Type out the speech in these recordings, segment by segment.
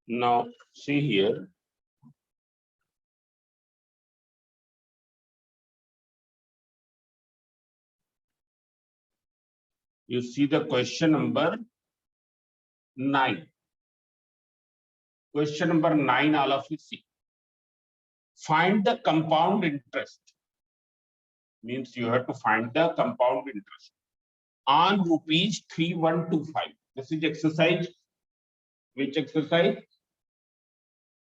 Now see here. You see the question number 9. Question number 9, all of you see. Find the compound interest. Means you have to find the compound interest on rupees 3125. This is exercise. Which exercise?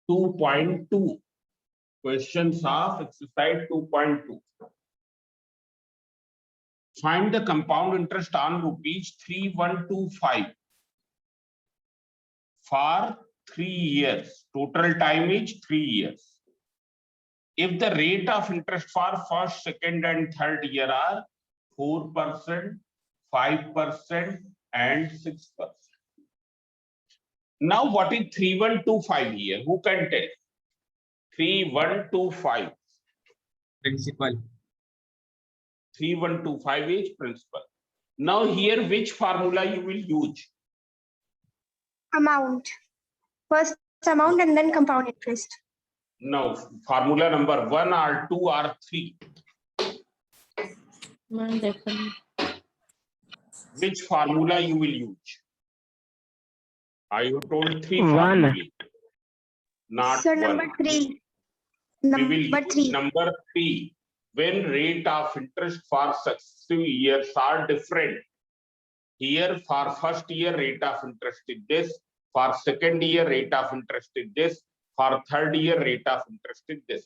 2.2. Questions of exercise 2.2. Find the compound interest on rupees 3125 for 3 years. Total time is 3 years. If the rate of interest for first, second, and third year are 4%, 5%, and 6%. Now, what is 3125 here? Who can tell? 3125. Principal. 3125 is principal. Now, here, which formula you will use? Amount. First amount and then compound interest. Now, formula number 1 or 2 or 3. Which formula you will use? I have told 3 formulae. Not Sir, 1. number 3. We will Number use 3. number 3. When rate of interest for successive years are different. Here for first year rate of interest is this. For second year rate of interest is this. For third year rate of interest is this.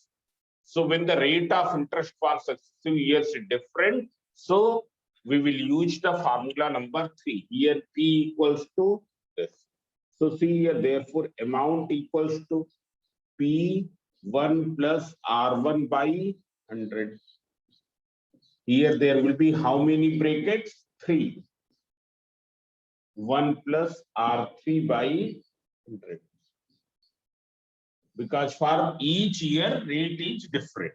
So when the rate of interest for successive years is different, so we will use the formula number 3. Here P equals to this. So see here, therefore amount equals to P1 plus R1 by 100. Here there will be how many brackets? 3. 1 plus R3 by 100. Because for each year rate is different.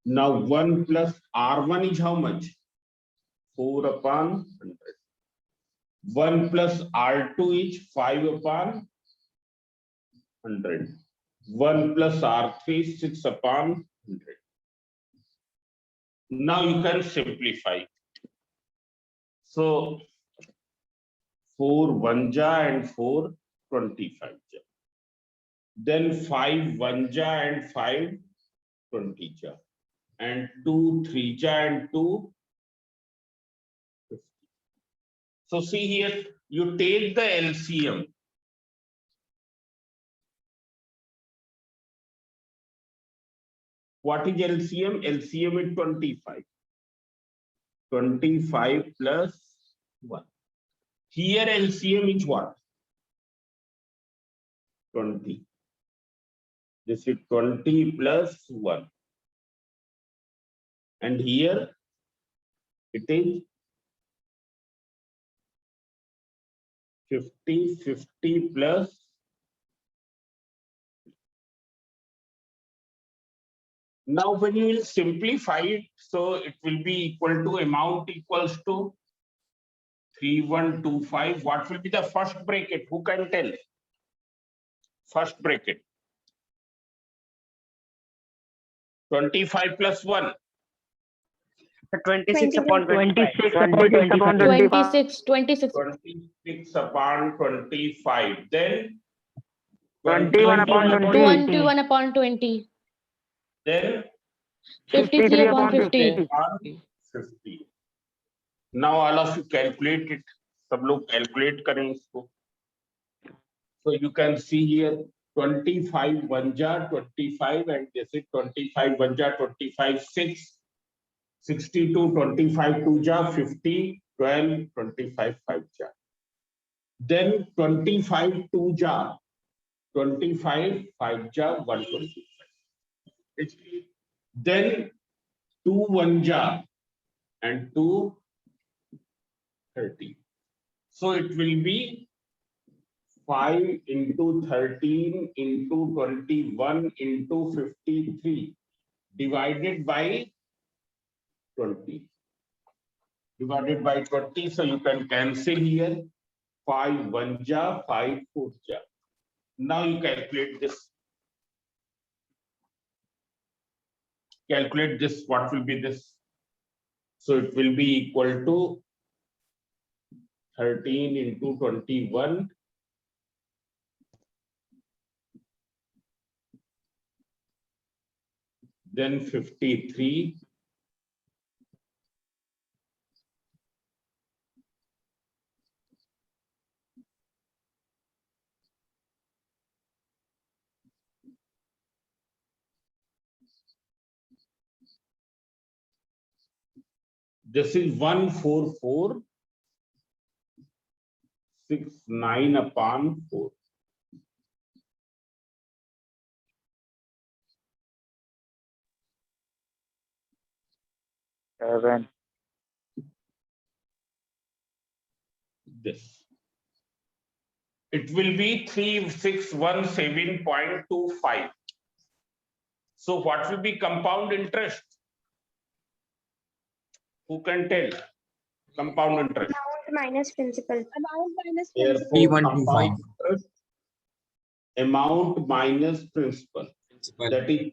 Now 1 plus R1 is how much? 4 upon 100. 1 plus R2 is 5 upon 100. 1 plus R3 is 6 upon 100. Now you can simplify. So 4 1ja and 4 25ja. Then 5 1ja and 5 20ja. And 2 3ja and 2 50. So see here, you take the LCM. What is LCM? LCM is 25. 25 plus 1. Here LCM is what? 20. This is 20 plus 1. And here it is 50, 50 plus. Now when you will simplify it, so it will be equal to amount equals to 3125. What will be the first bracket? Who can tell? First bracket. 25 plus 1. 26 upon 26 25. upon 25. 26 upon 25. Then 21 upon 20. 21 upon 20. Then 53 upon 50. upon 50. Now all of you calculate it. सब लोग calculate करें इसको. So you can see here 25 1ja 25 and this is 25 1ja 25 6. 62 25 2ja 50 12 25 5ja. Then 25 2ja 25 5ja 125. Then 2 1ja and 2 30. So it will be 5 into 13 into 21 into 53 divided by 20. Divided by 20, so you can cancel here. 5 1 ja, 5 4 ja. Now you calculate this. Calculate this. What will be this? So it will be equal to 13 into 21. Then 53. This is 14469 upon 4. Seven. This. It will be 3617.25. So what will be compound interest? Who can tell? Compound interest. Amount minus principal. Amount minus Therefore, P125. compound interest, amount minus principal. Principal. That is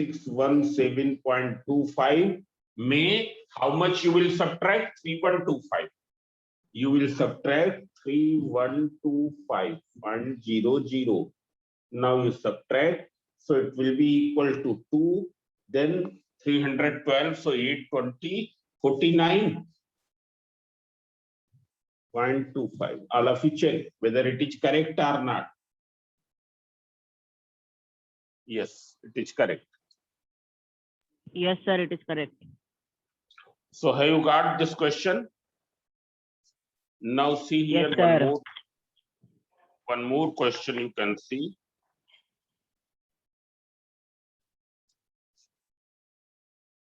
3617.25. May, how much you will subtract? 3125. You will subtract 3125.00. Now you subtract, so it will be equal to 2, then 312, so 820, 49.25. All of you check whether it is correct or not. Yes, it is correct. Yes, sir, it is correct. So have you got this question? Now see here, Yes, sir. one more question you can see.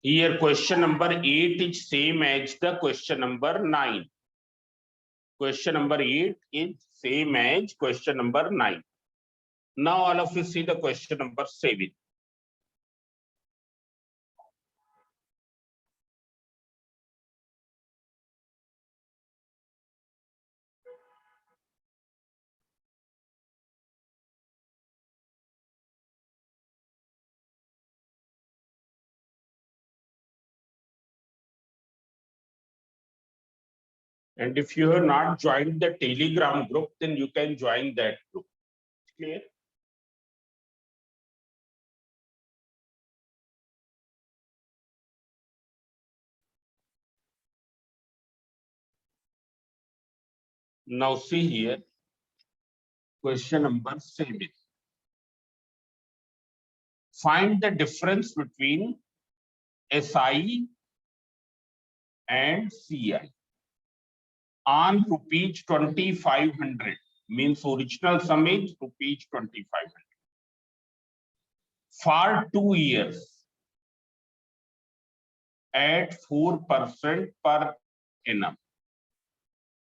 Here question number 8 is same as the question number 9. Question number 8 is same as question number 9. Now all of you see the question number 7. And if you have not joined the Telegram group, then you can join that group. Clear? Now see here, question number 7. Find the difference between SI and CI on rupees 2500, means original sum is rupees 2500 for 2 years at 4% per annum.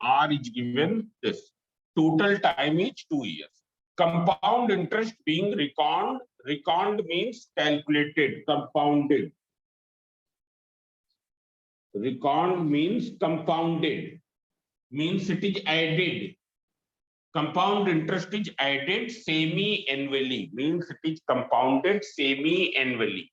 R is given this. Total time is 2 years. Compound interest being reckoned. Reckoned means calculated, compounded. Reckoned means compounded, means it is added. Compound interest is added semi-annually, means it is compounded semi-annually.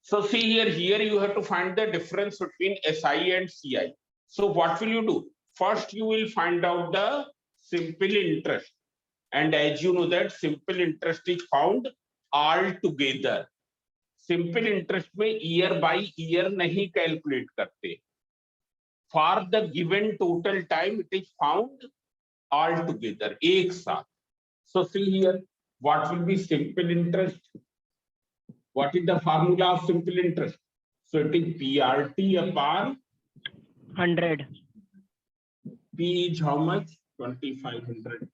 So see here you have to find the difference between SI and CI. So what will you do? First you will find out the simple interest. And as you know that simple interest is found all together. Simple interest में year by year नहीं calculate करते. For the given total time it is found all together, एक साथ. So see here, what will be simple interest? What is the formula of simple interest? So it is PRT upon 100. P is how much? 2500.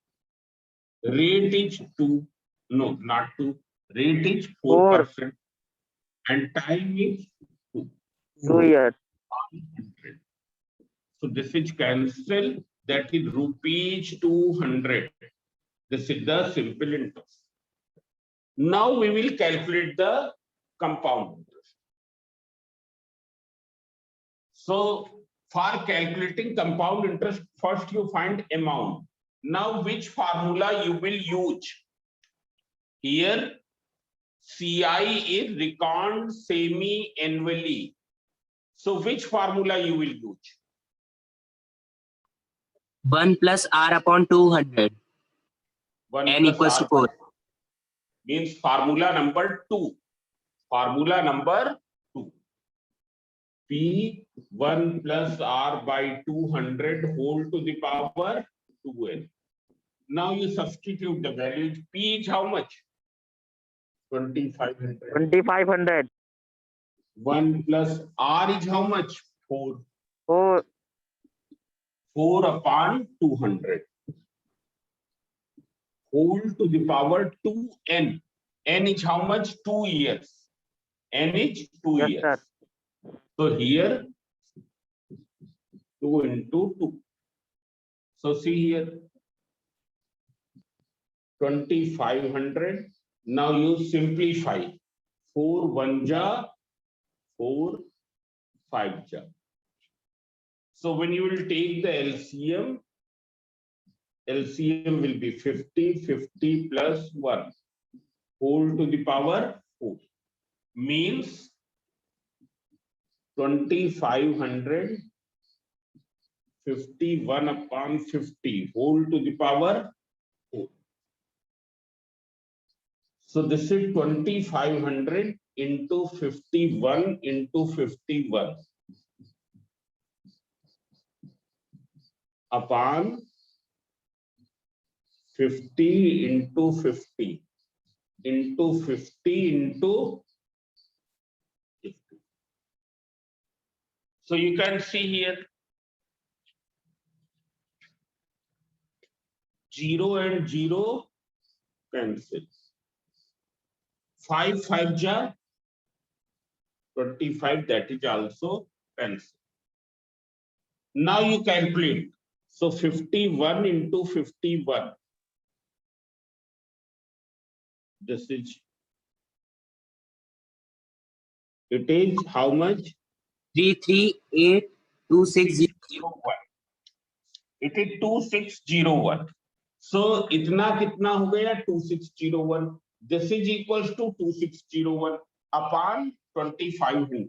Rate is 2. No, not 2. Rate is 4%. And time is 2. 2 years. 100. So this is cancelled. That is rupees 200. This is the simple interest. Now we will calculate the compound interest. So For calculating compound interest, first you find amount. Now, which formula you will use? Here, CI is reckoned semi-annually. So, which formula you will use? 1 plus R upon 200. 1 N plus equals to R 4. means formula number 2. Formula number 2. P1 plus R by 200 whole to the power 2n. Now you substitute the values. P is how much? 2500. 2500. 1 plus R is how much? 4. 4. 4 upon 200. Whole to the power 2n. N is how much? 2 years. N is 2 Yes, years. sir. So here 2 into 2. So see here 2500. Now you simplify. 4 1 ja, 4 5 ja. So when you will take the LCM, LCM will be 50, 50 plus 1 whole to the power 4 means 2500 51 upon 50 whole to the power 4. So this is 2500 into 51 into 51 upon 50 into 50 into 50 into 50. So you can see here 0 and 0 cancel. 5 5 ja 25, that is also cancel. Now you calculate. So 51 into 51. This is, it is how much? 338,260. 601. It is 2601. So itna kitna ho gaya? 2601. This is equals to 2601 upon 2500.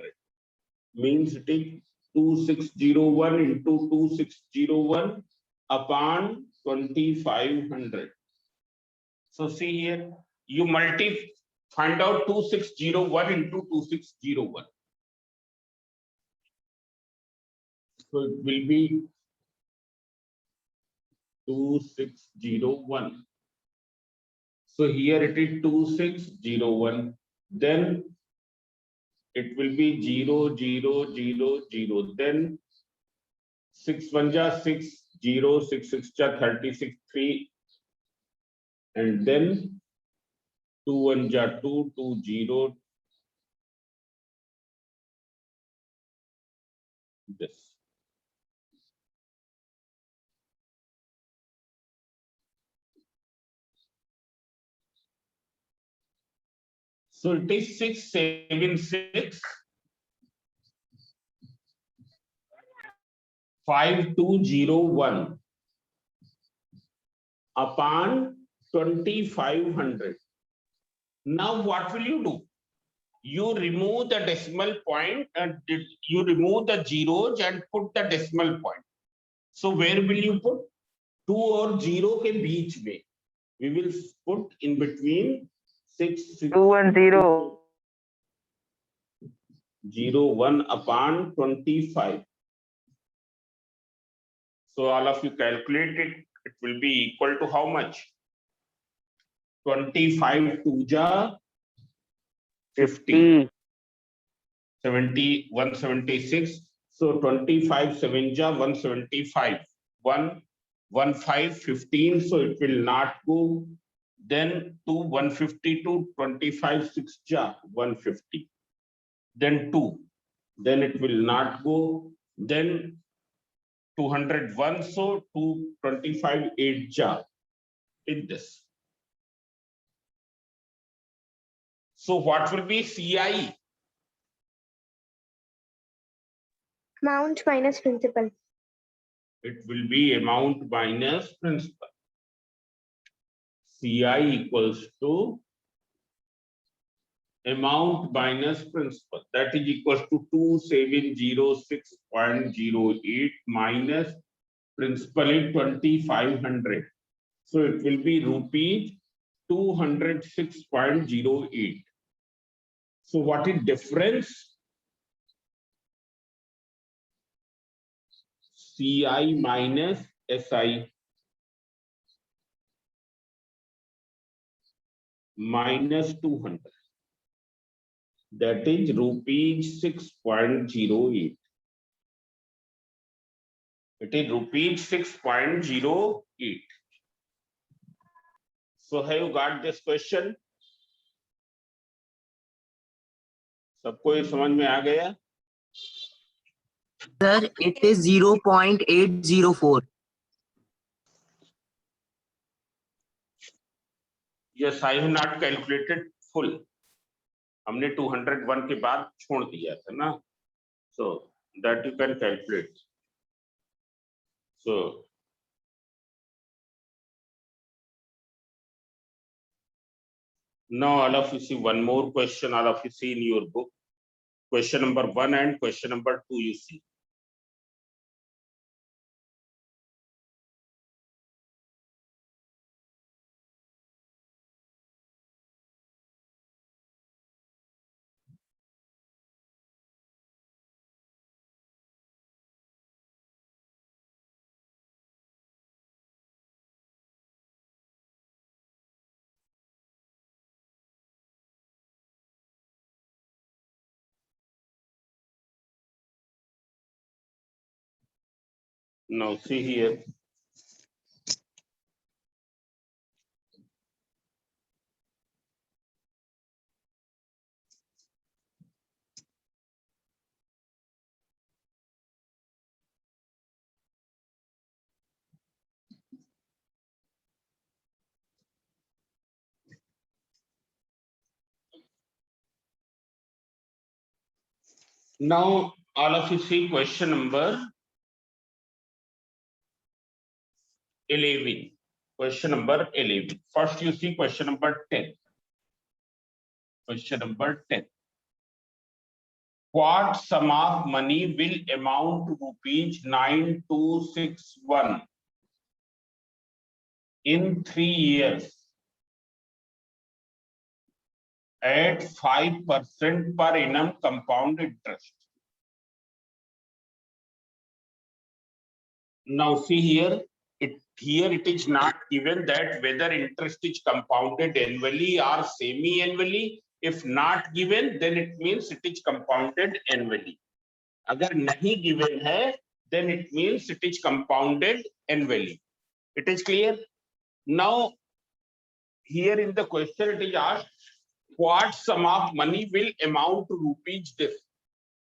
Means it is 2601 into 2601 upon 2500. So see here, you find out 2601 into 2601. So it will be 2601. So here it is 2601. Then it will be 0 0 0 0. Then 6 1 ja 6 0 6 6 ja 36 3. And then 2 1 ja 2 2 0. This. So it is 676 5201 upon 2500. Now what will you do? You remove the decimal point and you remove the zeros and put the decimal point. So where will you put? 2 or 0 के बीच में. We will put in between 6 2 and 0. 0 1 upon 25. So all of you calculate it. It will be equal to how much? 25 2 ja 50. 70 176. So 25 7 ja 175. 1 1 5 15. So it will not go. Then 2 152 25 6 ja 150. Then 2. Then it will not go. Then 201. So 225 8 ja in this. So what will be CI? Amount minus principal. It will be amount minus principal. CI equals to amount minus principal. That is equals to 2706.08 minus principal is 2500. So it will be rupees 206.08. So what is difference? CI minus SI minus 200. That is rupees 6.08. It is rupees 6.08. So have you got this question? सबको ये समझ में आ गया? Sir, it is 0.804. Yes, I have not calculated full. हमने 201 के बाद छोड़ दिया था ना, so that you can calculate. So now all of you see one more question. All of you see in your book, question number 1 and question number 2. You see. Now see here. Now all of you see question number 11. Question number 11. First you see question number 10. Question number 10. What sum of money will amount to rupees 9261 in 3 years at 5% per annum compound interest? Now see here, it is not given that whether interest is compounded annually or semi-annually. If not given, then it means it is compounded annually. Agar nahi given hai, then it means it is compounded annually. It is clear? Now, here in the question it is asked, what sum of money will amount to rupees this?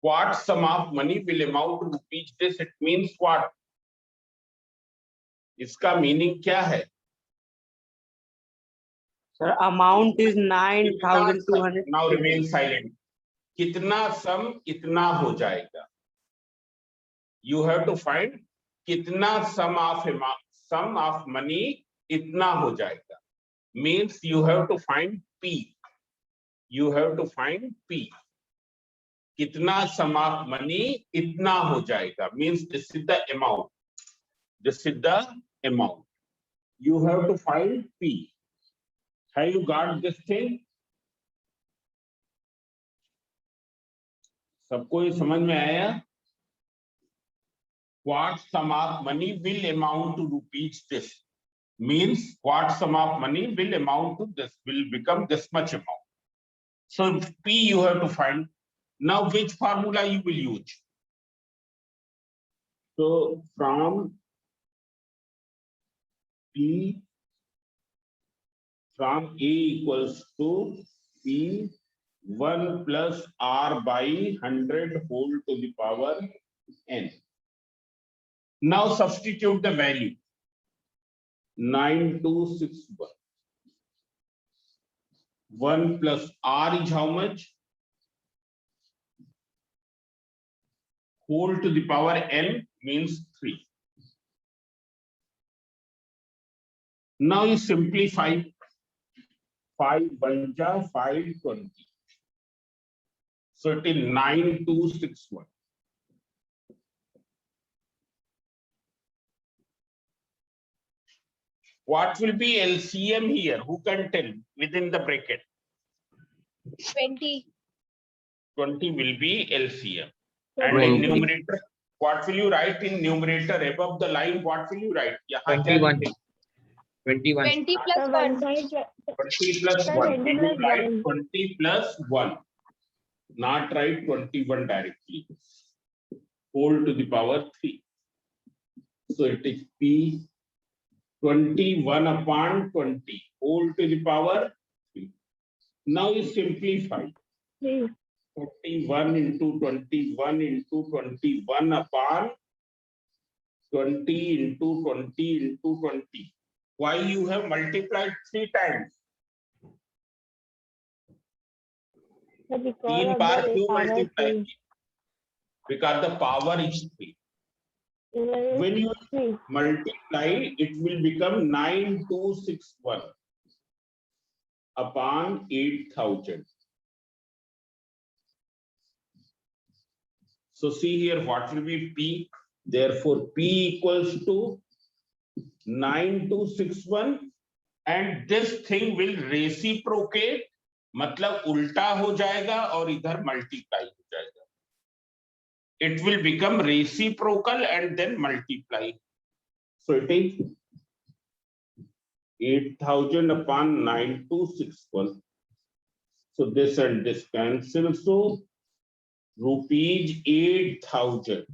What sum of money will amount to rupees this? It means what? इसका meaning क्या है? Sir, amount is 9,200. Now remain silent. कितना सम इतना हो जाएगा? You have to find कितना sum of money इतना हो जाएगा. Means you have to find P. You have to find P. कितना sum of money इतना हो जाएगा. Means this is the amount. This is the amount. You have to find P. Have you got this thing? सबको ये समझ में आया? What sum of money will amount to rupees this? Means what sum of money will amount to this, will become this much amount. So P you have to find. Now which formula you will use? So from P, from A equals to P 1 plus R by 100 whole to the power n. Now substitute the value. 9261. 1 plus R is how much? whole to the power n means 3. Now you simplify 5 banja 520. So it is 9261. What will be LCM here? Who can tell within the bracket? 20. 20 will be LCM. And in numerator, what will you write in numerator above the line? What will you write? Yeah, 21. 21. 20 plus 1. 20 plus 1. We will write 20 plus 1. Not write 21 directly. Whole to the power 3. So it is P 21 upon 20. Whole to the power 3. Now you simplify. 41 into 21 into 21 upon 20 into 20 into 20. Why you have multiplied 3 times? 3 बार क्यों multiply किया? Because the power is 3. When you multiply, it will become 9261 upon 8000. So see here, what will be P? Therefore, P equals to 9261, and this thing will reciprocate, मतलब उल्टा हो जाएगा और इधर multiply हो जाएगा. It will become reciprocal and then multiply. So it is 8000 upon 9261. So this and this cancel. So rupees 8000.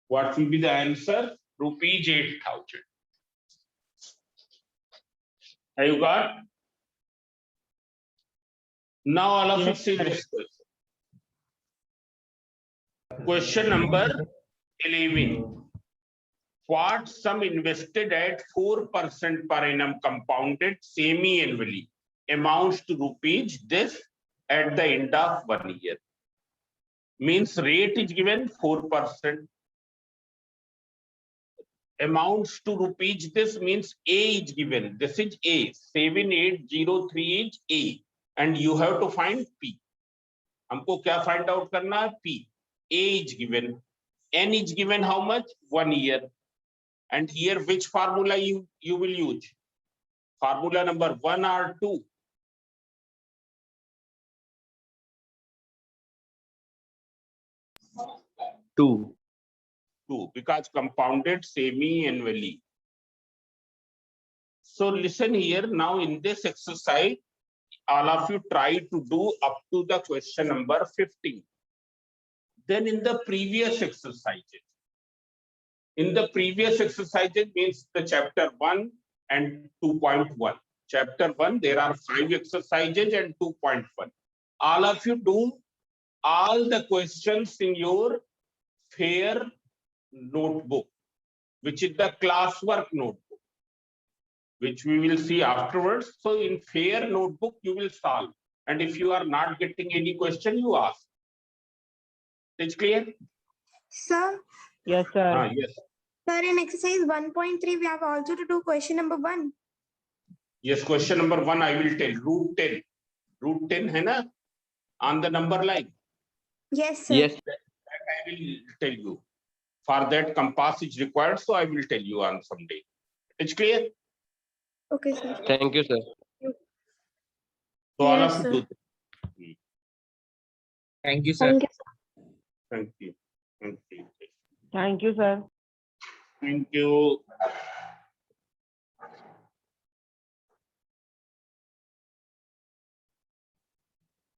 What will be the answer? Rupees 8000. Have you got? Now all of you see this question. Question number 11. What sum invested at 4% per annum compounded semi-annually amounts to rupees this at the end of 1 year? Means rate is given 4%. Amounts to rupees this means A is given. This is A. 7803 is A. And you have to find P. हमको क्या find out करना है? P. A is given. N is given how much? 1 year. And here which formula you will use? Formula number 1 or 2? Two, because compounded semi-annually. So listen here, now in this exercise, all of you try to do up to the question number 15. Then in the previous exercises, means the chapter 1 and 2.1. Chapter 1, there are 5 exercises and 2.1. All of you do all the questions in your FAIR notebook, which is the classwork notebook, which we will see afterwards. So in FAIR notebook, you will solve. And if you are not getting any question, you ask. It's clear? Sir, Yes, sir. Yes. sir, in exercise 1.3, we have also to do question number 1. Yes, question number 1, I will tell. Root 10. Root 10, hai na? On the number line. Yes, sir. That I will tell you. For that, compass is required, so I will tell you on some day. It's clear? Okay, sir. Thank you, sir. So all Yes, of you sir. do. Thank you, sir. Thank you. Thank you. Thank you. Thank you, sir. Thank you.